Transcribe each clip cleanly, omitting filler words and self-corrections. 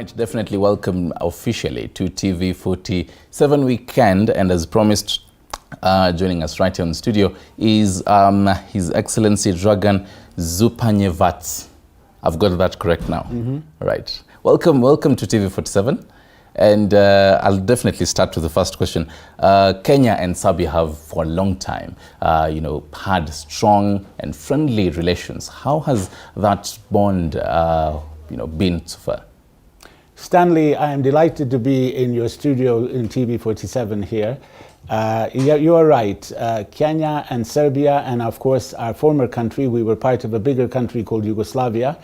right, definitely welcome officially to TV 47 weekend, and as promised, joining us right here in the studio is His Excellency Dragan Zupanjevac. I've got that correct now. Right. Welcome to TV 47. And I'll definitely start with the first question. Kenya and Serbia have for a long time, had strong and friendly relations. How has that bond, been so far? Stanley, I am delighted to be in your studio in TV 47 here. You are right. Kenya and Serbia, and of course our former country, we were part of a bigger country called Yugoslavia,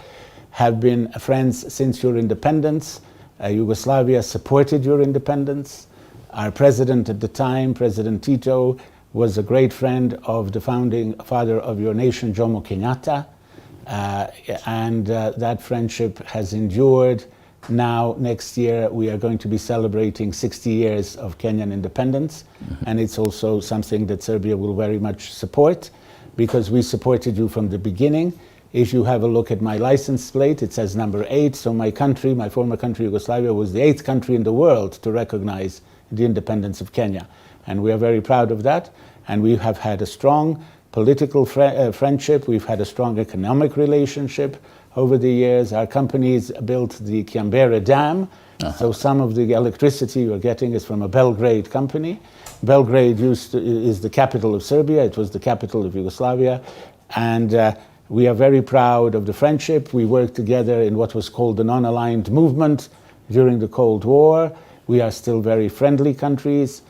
have been friends since your independence. Yugoslavia supported your independence. Our president at the time, President Tito, was a great friend of the founding father of your nation, Jomo Kenyatta. And that friendship has endured. Now, next year, we are going to be celebrating 60 years of Kenyan independence. And it's also something that Serbia will very much support, because we supported you from the beginning. If you have a look at my license plate, it says number 8. So my country, my former country, Yugoslavia, was the 8th country in the world to recognize the independence of Kenya. And we are very proud of that. And we have had a strong political friendship. We've had a strong economic relationship over the years. Our companies built the Kiambere Dam. So some of the electricity you're getting is from a Belgrade company. Belgrade is the capital of Serbia. It was the capital of Yugoslavia. And we are very proud of the friendship. We worked together in what was called the non-aligned movement during the Cold War. We are still very friendly countries.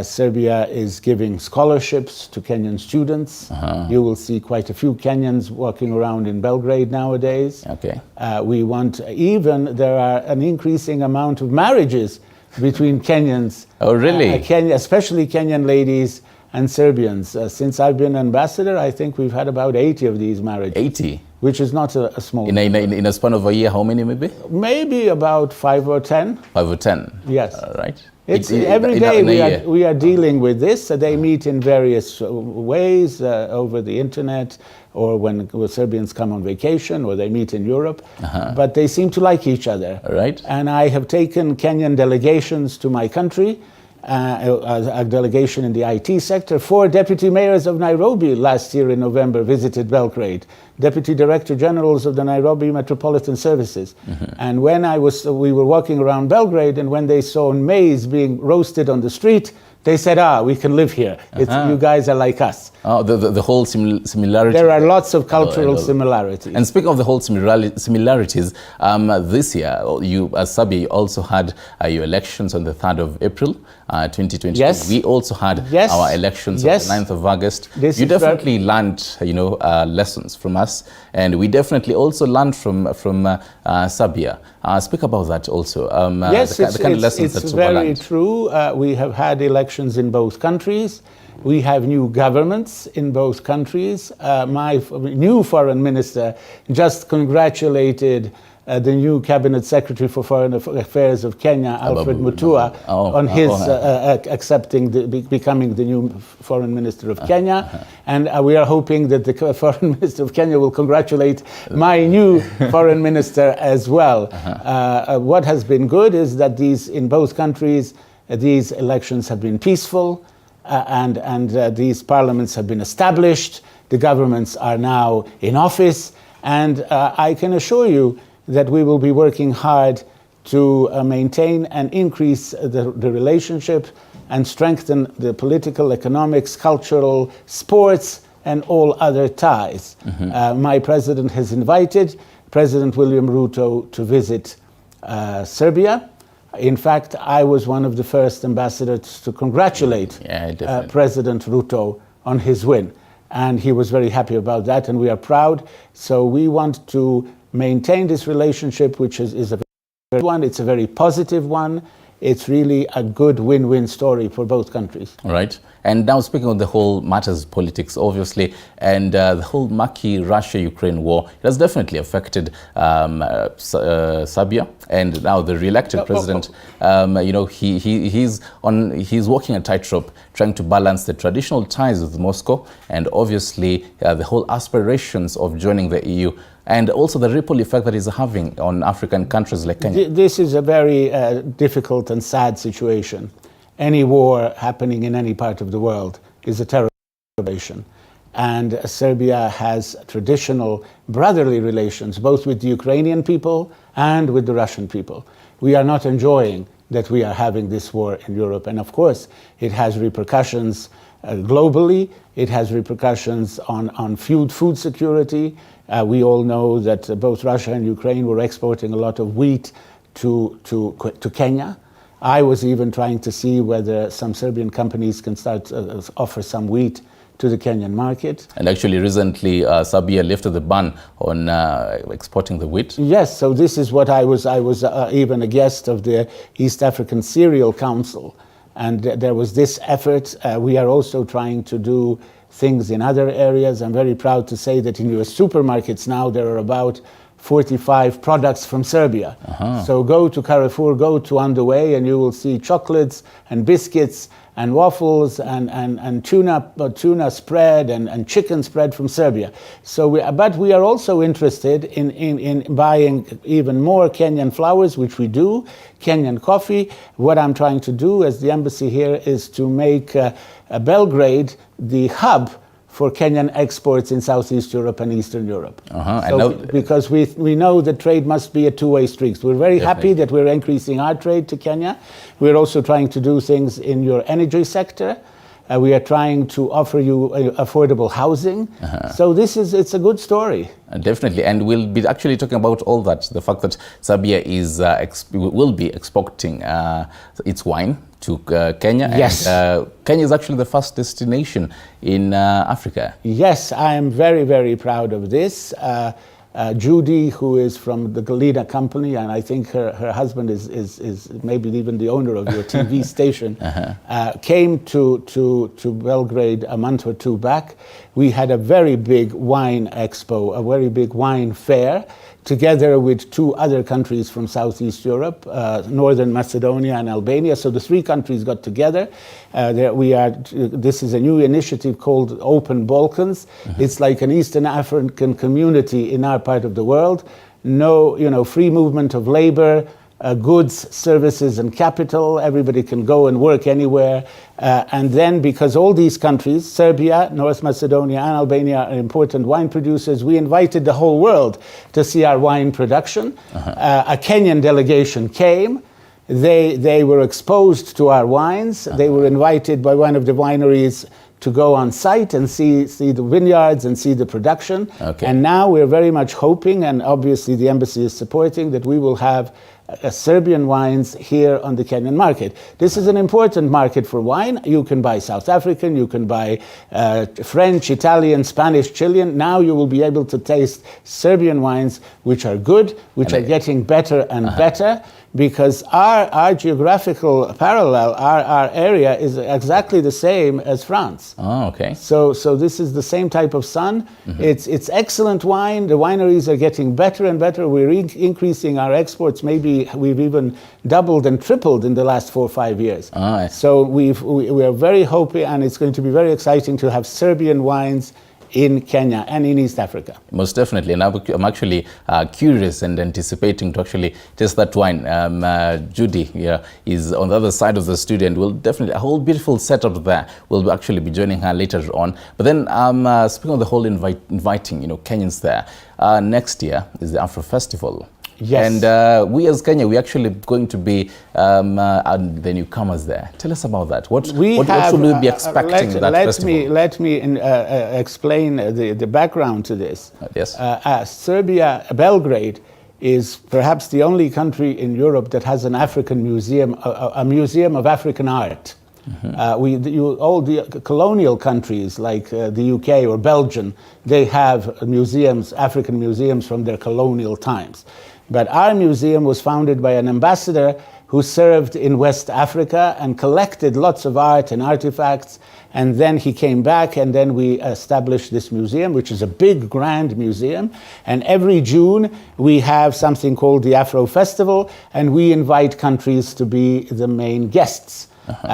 Serbia is giving scholarships to Kenyan students. You will see quite a few Kenyans walking around in Belgrade nowadays. Okay. There are an increasing amount of marriages between Kenyans. Oh, really? Especially Kenyan ladies and Serbians. Since I've been ambassador, I think we've had about 80 of these marriages. 80? Which is not a small... In a span of a year, how many maybe? Maybe about 5 or 10. 5 or 10? Yes. All right. Every day we are dealing with this. They meet in various ways over the internet, or when Serbians come on vacation, or they meet in Europe. But they seem to like each other. All right. And I have taken Kenyan delegations to my country. A delegation in the IT sector. 4 deputy mayors of Nairobi last year in November visited Belgrade. Deputy Director Generals of the Nairobi Metropolitan Services. And when we were walking around Belgrade, and when they saw maize being roasted on the street, they said, we can live here. You guys are like us. Oh, the whole similarity. There are lots of cultural similarities. And speaking of the whole similarities, this year, Serbia, you also had your elections on the 3rd of April, 2022. Yes. We also had our elections on the 9th of August. You definitely learned, lessons from us, and we definitely also learned from Serbia. Speak about that also. Yes, the kind of lessons it's very true. We have had elections in both countries. We have new governments in both countries. My new foreign minister just congratulated the new cabinet secretary for foreign affairs of Kenya, Alfred Mutua, on his becoming the new foreign minister of Kenya. And we are hoping that the foreign minister of Kenya will congratulate my new foreign minister as well. What has been good is that in both countries, these elections have been peaceful, and these parliaments have been established. The governments are now in office, and I can assure you that we will be working hard to maintain and increase the relationship and strengthen the political, economics, cultural, sports, and all other ties. My president has invited President William Ruto to visit Serbia. In fact, I was one of the first ambassadors to congratulate President Ruto on his win. And he was very happy about that, and we are proud. So we want to maintain this relationship, which is a very good one. It's a very positive one. It's really a good win-win story for both countries. All right. And now speaking of the whole matters politics, obviously, and the whole murky Russia-Ukraine war, it has definitely affected Serbia. And now the re-elected president, he's walking a tightrope, trying to balance the traditional ties with Moscow and obviously the whole aspirations of joining the EU and also the ripple effect that is having on African countries like Kenya. This is a very difficult and sad situation. Any war happening in any part of the world is a terrible situation. And Serbia has traditional brotherly relations, both with the Ukrainian people and with the Russian people. We are not enjoying that we are having this war in Europe. And of course, it has repercussions globally. It has repercussions on food security. We all know that both Russia and Ukraine were exporting a lot of wheat to Kenya. I was even trying to see whether some Serbian companies can start offer some wheat to the Kenyan market. And actually recently Serbia lifted the ban on exporting the wheat. Yes, so this is what I was even a guest of the East African Cereal Council, and there was this effort. We are also trying to do things in other areas. I'm very proud to say that in your supermarkets now there are about 45 products from Serbia. So go to Carrefour, go to On the Way, and you will see chocolates and biscuits and waffles and tuna spread and chicken spread from Serbia. So, but we are also interested in buying even more Kenyan flowers, which we do, Kenyan coffee. What I'm trying to do as the embassy here is to make Belgrade the hub for Kenyan exports in Southeast Europe and Eastern Europe. Because we know that trade must be a two-way street. We're very happy that we're increasing our trade to Kenya. We're also trying to do things in your energy sector. We are trying to offer you affordable housing. So it's a good story. Definitely, and we'll be actually talking about all that. The fact that Serbia will be exporting its wine to Kenya. Yes. And Kenya is actually the first destination in Africa. Yes, I am very, very proud of this. Judy, who is from the Galina company, and I think her husband is maybe even the owner of your TV station, came to Belgrade a month or two back. We had a very big wine expo, a very big wine fair, together with two other countries from Southeast Europe, Northern Macedonia and Albania. So the three countries got together. This is a new initiative called Open Balkans. It's like an Eastern African community in our part of the world. No, free movement of labor, goods, services, and capital. Everybody can go and work anywhere. And then, because all these countries, Serbia, North Macedonia, and Albania, are important wine producers, we invited the whole world to see our wine production. A Kenyan delegation came. They were exposed to our wines. They were invited by one of the wineries to go on site and see the vineyards and see the production. And now we're very much hoping, and obviously the embassy is supporting, that we will have Serbian wines here on the Kenyan market. This is an important market for wine. You can buy South African, you can buy French, Italian, Spanish, Chilean. Now you will be able to taste Serbian wines, which are good, which are getting better and better, because our geographical parallel, our area is exactly the same as France. So this is the same type of sun. It's excellent wine. The wineries are getting better and better. We're increasing our exports. Maybe we've even doubled and tripled in the last 4 or 5 years. So we are very hoping, and it's going to be very exciting to have Serbian wines in Kenya and in East Africa. Most definitely, and I'm actually curious and anticipating to actually taste that wine. Judy is on the other side of the studio, and we'll definitely, a whole beautiful setup there. We'll actually be joining her later on. But then, speaking of the whole inviting, Kenyans there, next year is the Afro Festival. Yes. And we as Kenya, we're actually going to be the newcomers there. Tell us about that. What should we be expecting that festival? Let me explain the background to this. Yes. Serbia, Belgrade, is perhaps the only country in Europe that has an African museum, a museum of African art. All the colonial countries like the UK or Belgium, they have museums, African museums from their colonial times. But our museum was founded by an ambassador who served in West Africa and collected lots of art and artifacts. And then he came back, and then we established this museum, which is a big, grand museum. And every June, we have something called the Afro Festival, and we invite countries to be the main guests.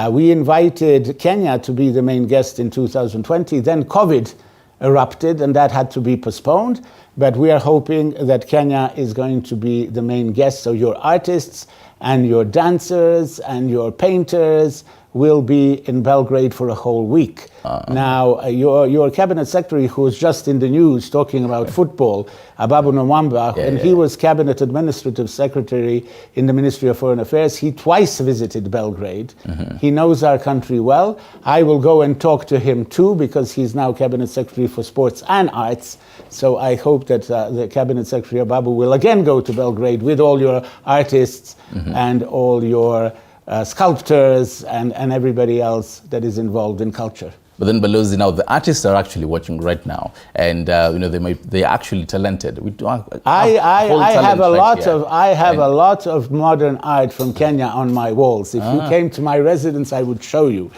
We invited Kenya to be the main guest in 2020. Then COVID erupted, and that had to be postponed. But we are hoping that Kenya is going to be the main guest. So your artists and your dancers and your painters will be in Belgrade for a whole week. Now, your cabinet secretary, who was just in the news talking about football, Ababu Nwamba, and he was cabinet administrative secretary in the Ministry of Foreign Affairs. He twice visited Belgrade. He knows our country well. I will go and talk to him too, because he's now cabinet secretary for sports and arts. So I hope that the cabinet secretary Ababu will again go to Belgrade with all your artists and all your sculptors and everybody else that is involved in culture. But then, Balozi, now the artists are actually watching right now, and they're actually talented. I have a lot of modern art from Kenya on my walls. If you came to my residence, I would show you.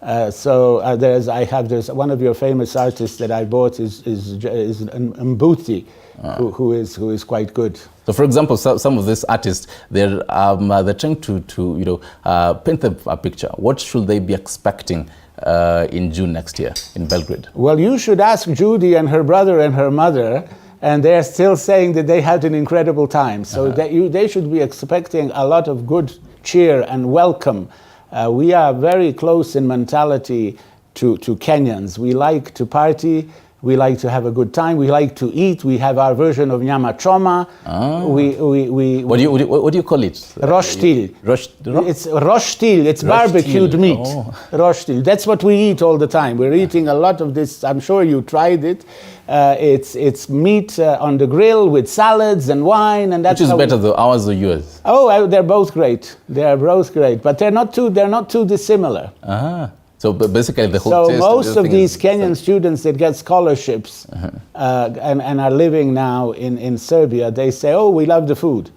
There's one of your famous artists that I bought is Mbuti, who is quite good. So, for example, some of these artists, they're trying to paint a picture. What should they be expecting in June next year in Belgrade? Well, you should ask Judy and her brother and her mother, and they're still saying that they had an incredible time. So they should be expecting a lot of good cheer and welcome. We are very close in mentality to Kenyans. We like to party. We like to have a good time. We like to eat. We have our version of nyama choma. What do you call it? Roshtil. It's roshtil. It's barbecued meat. Roshtil. That's what we eat all the time. We're eating a lot of this. I'm sure you tried it. It's meat on the grill with salads and wine, and that's which is better, though, ours or yours? Oh, they're both great. They are both great, but they're not too dissimilar. So basically the whole taste. So most of these Kenyan students that get scholarships and are living now in Serbia, they say, oh, we love the food.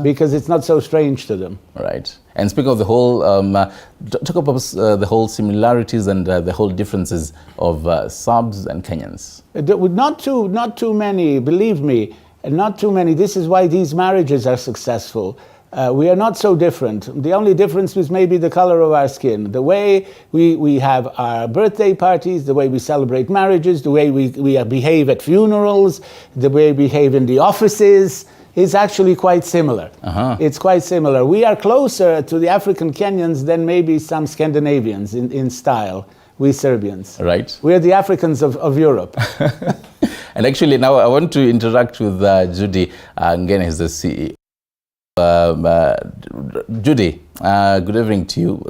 Because it's not so strange to them. Right. And speaking of the whole, talk about the whole similarities and the whole differences of Serbs and Kenyans. Not too many, believe me, not too many. This is why these marriages are successful. We are not so different. The only difference is maybe the color of our skin. The way we have our birthday parties, the way we celebrate marriages, the way we behave at funerals, the way we behave in the offices is actually quite similar. It's quite similar. We are closer to the African Kenyans than maybe some Scandinavians in style, we Serbians. Right. We're the Africans of Europe. And actually now I want to interact with Judy. Again, he's the CEO. Judy, good evening to you.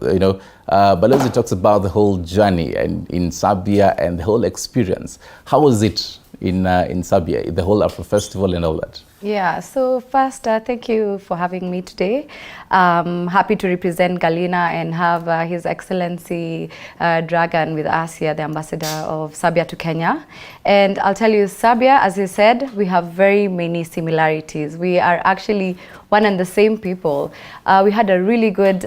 Balozi talks about the whole journey in Serbia and the whole experience. How was it in Serbia, the whole Afro Festival and all that? Yeah, so first, thank you for having me today. Happy to represent Galina and have His Excellency Dragan with us here, the ambassador of Serbia to Kenya. And I'll tell you, Serbia, as you said, we have very many similarities. We are actually one and the same people. We had a really good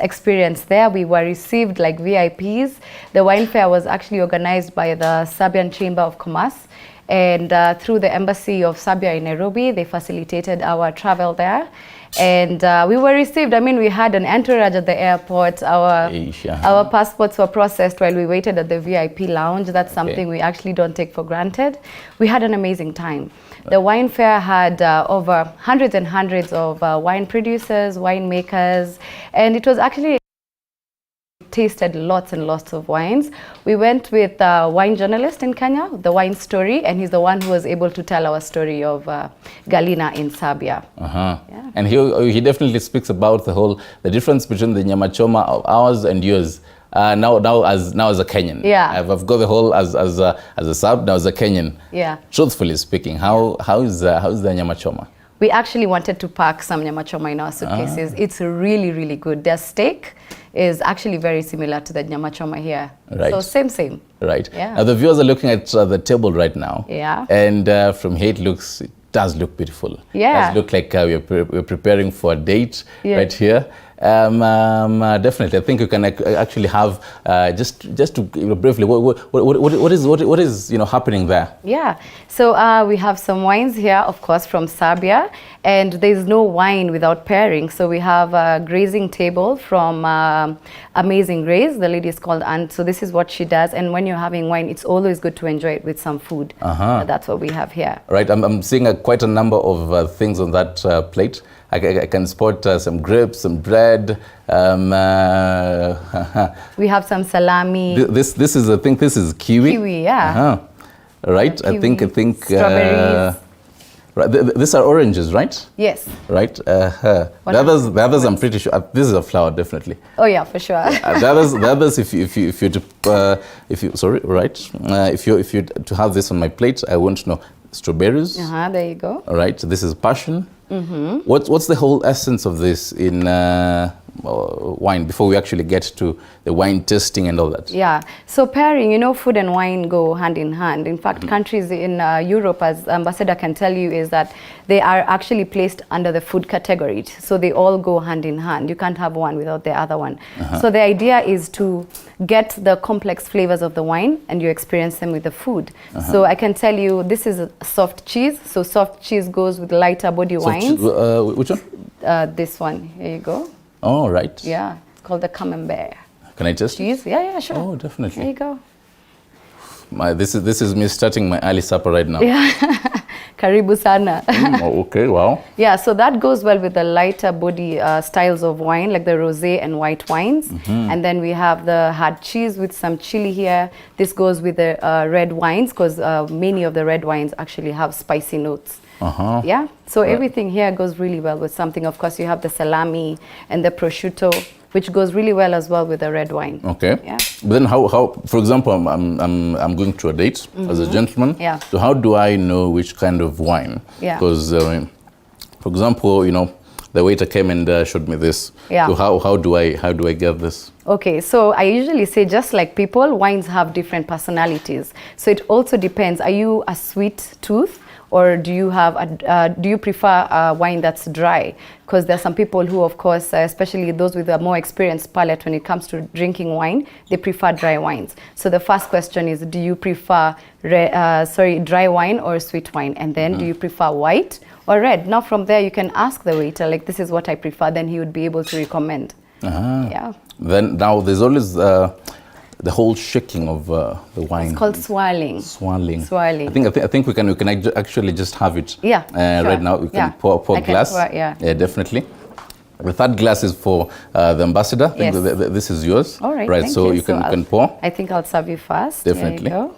experience there. We were received like VIPs. The wine fair was actually organized by the Serbian Chamber of Commerce. And through the Embassy of Serbia in Nairobi, they facilitated our travel there. And we were received, we had an entourage at the airport. Our passports were processed while we waited at the VIP lounge. That's something we actually don't take for granted. We had an amazing time. The wine fair had over hundreds and hundreds of wine producers, winemakers, and it was actually tasted lots and lots of wines. We went with a wine journalist in Kenya, The Wine Story, and he's the one who was able to tell our story of Galina in Serbia. Yeah. And he definitely speaks about the difference between the nyama choma of ours and yours. Now as a Kenyan. Yeah. I've got the whole as a Serb, now as a Kenyan. Yeah. Truthfully speaking, how is the nyama choma? We actually wanted to pack some nyama choma in our suitcases. It's really, really good. Their steak is actually very similar to the nyama choma here. Right. So same. Right. Yeah. Now the viewers are looking at the table right now. Yeah. And from here it does look beautiful. Yeah. It does look like we're preparing for a date right here. Definitely. I think you can actually have just to briefly. What is happening there? Yeah. So we have some wines here, of course, from Serbia, and there's no wine without pairing. So we have a grazing table from Amazing Grace. The lady is called Anne. So this is what she does. And when you're having wine, it's always good to enjoy it with some food. That's what we have here. Right. I'm seeing quite a number of things on that plate. I can spot some grapes, some bread. We have some salami. This is, I think this is kiwi. Kiwi, yeah. Right. Kiwi, I think. strawberries. Right. These are oranges, right? Yes. Right. The others, I'm pretty sure. This is a flower, definitely. Oh yeah, for sure. The others, if you to have this on my plate, I want to know strawberries. There you go. All right. This is passion. What's the whole essence of this in wine before we actually get to the wine tasting and all that? Yeah, so pairing, food and wine go hand in hand. In fact, countries in Europe, as Ambassador can tell you, is that they are actually placed under the food category. So they all go hand in hand. You can't have one without the other one. So the idea is to get the complex flavors of the wine and you experience them with the food. So I can tell you, this is a soft cheese. So soft cheese goes with lighter body wines. Which one? This one, here you go. Oh, right. Yeah, called the camembert. Can I taste Cheese? Yeah, sure. Oh, definitely. There you go. This is me starting my early supper right now. Yeah. Karibu sana. Okay, wow. Yeah, so that goes well with the lighter body styles of wine, like the rosé and white wines. And then we have the hard cheese with some chili here. This goes with the red wines because many of the red wines actually have spicy notes. Yeah, so everything here goes really well with something. Of course, you have the salami and the prosciutto, which goes really well as well with the red wine. Okay. Yeah. But then how for example, I'm going to a date as a gentleman. Yeah. So how do I know which kind of wine? Yeah. Because for example, the waiter came and showed me this. Yeah. So how do I get this? Okay, so I usually say, just like people, wines have different personalities. So it also depends. Are you a sweet tooth? Or do you prefer a wine that's dry? Because there are some people who, of course, especially those with a more experienced palate when it comes to drinking wine, they prefer dry wines. So the first question is, do you prefer dry wine or sweet wine? And then do you prefer white or red? Now from there you can ask the waiter, like, this is what I prefer, then he would be able to recommend. Yeah. Then now there's always the whole shaking of the wine. It's called swirling. Swirling. Swirling. I think we can actually just have it. Yeah. Sure. Right now we can pour glass. Yeah, definitely. The third glass is for the ambassador. I think this is yours. All right. Right. So you can pour. I think I'll serve you first. Definitely. There you go.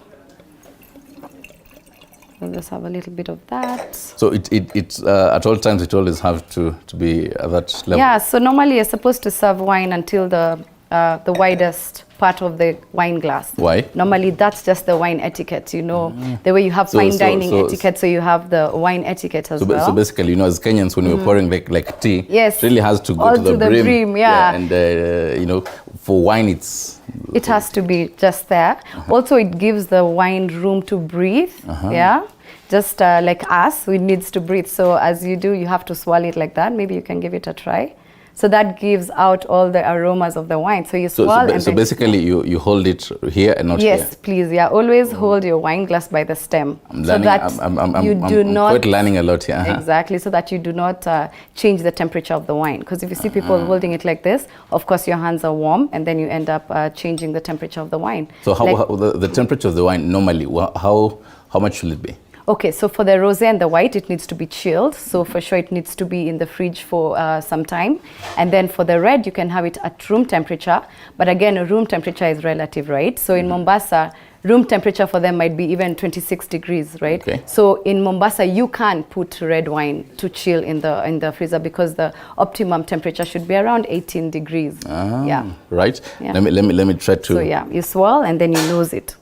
We'll just have a little bit of that. So it at all times it always have to be at that level. Yeah. So normally you're supposed to serve wine until the widest part of the wine glass. Why? Normally that's just the wine etiquette, the way you have fine dining etiquette, so you have the wine etiquette as well. So basically, as Kenyans, when we're pouring like tea, it really has to go all to the brim. Yeah. And for wine, it has to be just there. Also, it gives the wine room to breathe. Yeah. Just like us, it needs to breathe. So as you do, you have to swirl it like that. Maybe you can give it a try. So that gives out all the aromas of the wine. So you swirl so basically you hold it here and not here? Yes, please. Yeah, always hold your wine glass by the stem. I'm quite learning a lot here. Exactly, so that you do not change the temperature of the wine. Because if you see people holding it like this, of course your hands are warm and then you end up changing the temperature of the wine. So how the temperature of the wine normally, how much should it be? Okay, so for the rosé and the white, it needs to be chilled. So for sure, it needs to be in the fridge for some time. And then for the red, you can have it at room temperature. But again, room temperature is relative, right? So in Mombasa, room temperature for them might be even 26 degrees, right? Okay. So in Mombasa, you can't put red wine to chill in the freezer because the optimum temperature should be around 18 degrees. Yeah. Right. Yeah. Let me try to. So yeah, you swirl and then you nose it.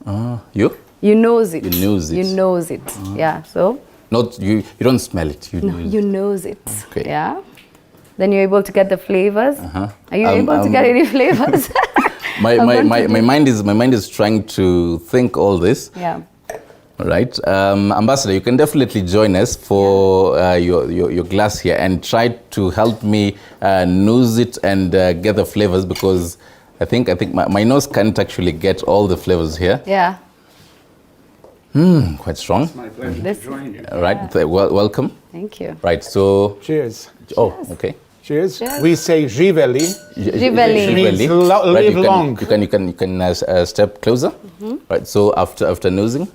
You nose it. You nose it. You nose it. Yeah. So. Not you don't smell it. You nose it. Okay. Yeah. Then you're able to get the flavors. Are you able to get any flavors? my mind is trying to think all this. Yeah. Right. Ambassador, you can definitely join us for your glass here and try to help me nose it and get the flavors, because I think my nose can't actually get all the flavors here. Yeah. Quite strong. It's my pleasure to join you. Right. Welcome. Thank you. Right. So. Cheers. Oh, okay. Cheers. Cheers. We say živeli. Živeli. Means Right, live long. You can step closer. Right. So after nosing.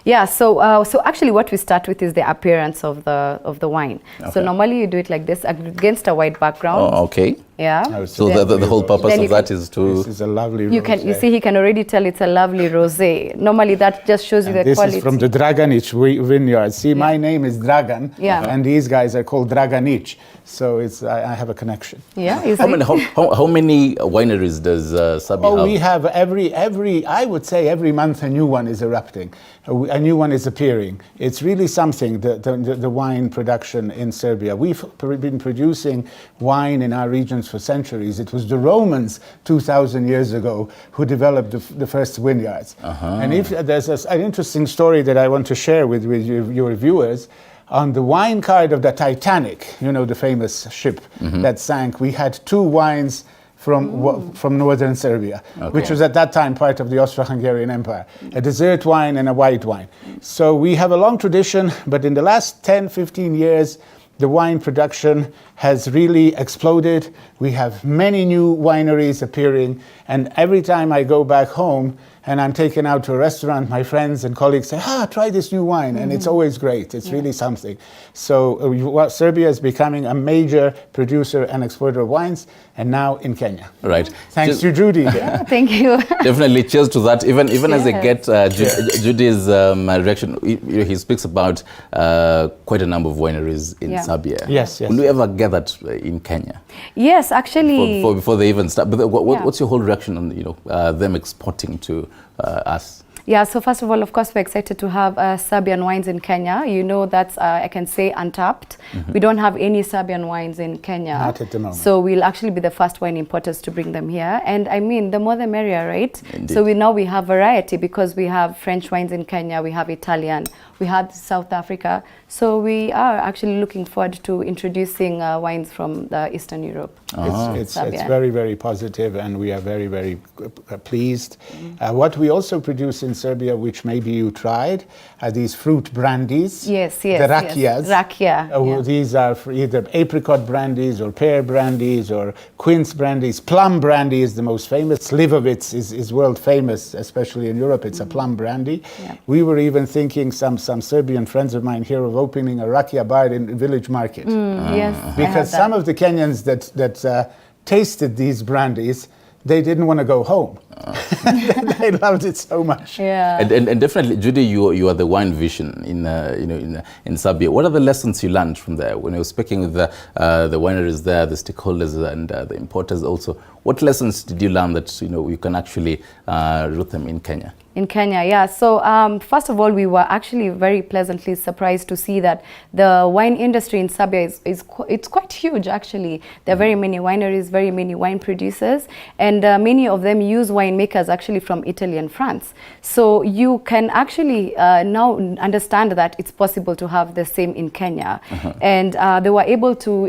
Yeah, so actually what we start with is the appearance of the wine. Okay. So normally you do it like this against a white background. Oh, okay. Yeah. Oh, So Then- the whole purpose Then of you that can- is to. This is a lovely You rosé. see he can already tell it's a lovely rosé. Normally that just shows you the This quality. is from the Draganic vineyard. See, my name is Dragan, Yeah. and these guys are called Draganic. So it's I have a connection. Yeah, you see? How many wineries does Serbia Oh, have? we have every I would say every month a new one is erupting, a new one is appearing. It's really something, the wine production in Serbia. We've been producing wine in our regions for centuries. It was the Romans 2,000 years ago who developed the first vineyards. And if there's an interesting story that I want to share with your viewers. On the wine card of the Titanic, you know, the famous ship that sank, we had two wines from northern Serbia, which was at that time part of the Austro-Hungarian Empire, a dessert wine and a white wine. So we have a long tradition, but in the last 10, 15 years, the wine production has really exploded. We have many new wineries appearing, and every time I go back home and I'm taken out to a restaurant, my friends and colleagues say, try this new wine, and it's always great. It's really something. So Serbia is becoming a major producer and exporter of wines, and now in Kenya. Right. Thanks to Judy. Thank you. Definitely, cheers to that. Even as I Yes. get Judy's reaction, he speaks about quite a number of wineries in Serbia. Yes. Will you ever get that in Kenya? Yes, actually. Before they even start. But what's your whole reaction on them exporting to us? Yeah, so first of all, of course, we're excited to have Serbian wines in Kenya. You know, that's, I can say, untapped. We don't have any Serbian wines in Kenya. Not at the moment. So we'll actually be the first wine importers to bring them here. And I mean, the more the merrier, right? Indeed. So now we have variety, because we have French wines in Kenya, we have Italian, we have South Africa. So we are actually looking forward to introducing wines from Eastern Europe. It's Serbia. very, very positive, and we are very, very pleased. What we also produce in Serbia, which maybe you tried, are these fruit brandies. Yes, The yes. rakias. Yes. Rakia. Yeah. These are for either apricot brandies or pear brandies or quince brandies. Plum brandy is the most famous. Slivovitz is world famous, especially in Europe. It's a plum brandy. Yeah. We were even thinking, some Serbian friends of mine here, of opening a rakia bar in Village Market. Yes. I Because heard some that. of the Kenyans that tasted these brandies, they didn't want to go home. They loved it so much. Yeah. And definitely, Judy, you are the wine vision in Serbia. What are the lessons you learned from there when you were speaking with the wineries there, the stakeholders, and the importers also? What lessons did you learn that you can actually root them in Kenya? In Kenya, yeah. So first of all, we were actually very pleasantly surprised to see that the wine industry in Serbia it's quite huge, actually. There are very many wineries, very many wine producers, and many of them use winemakers actually from Italy and France. So you can actually now understand that it's possible to have the same in Kenya. And they were able to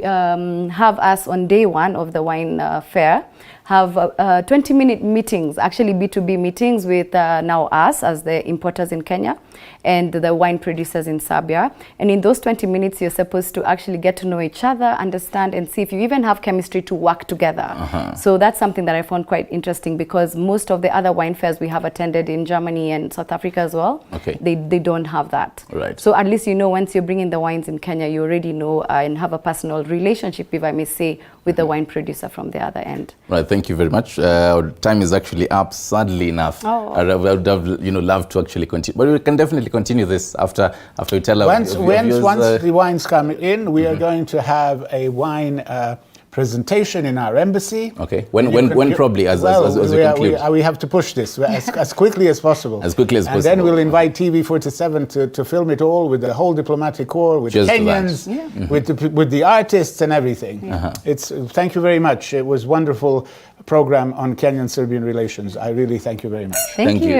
have us on day one of the wine fair, have 20-minute meetings, actually B2B meetings with now us as the importers in Kenya and the wine producers in Serbia. And in those 20 minutes, you're supposed to actually get to know each other, understand, and see if you even have chemistry to work together. So that's something that I found quite interesting, because most of the other wine fairs we have attended in Germany and South Africa as well, they don't have that. Right. So at least once you're bringing the wines in Kenya, you already know and have a personal relationship, if I may say, with the wine producer from the other end. Right, thank you very much. Our time is actually up, sadly enough. I would have loved to actually continue, but we can definitely continue this after we tell our Once viewers, the wines come in, we are going to have a wine presentation in our embassy. Okay, when probably as we conclude? We have to push this as quickly as possible. As quickly as possible. And then we'll invite TV47 to film it all with the whole diplomatic corps, with Cheers to Kenyans, that. with the artists and everything. Thank you very much. It was a wonderful program on Kenyan-Serbian relations. I really thank you very much. Thank you.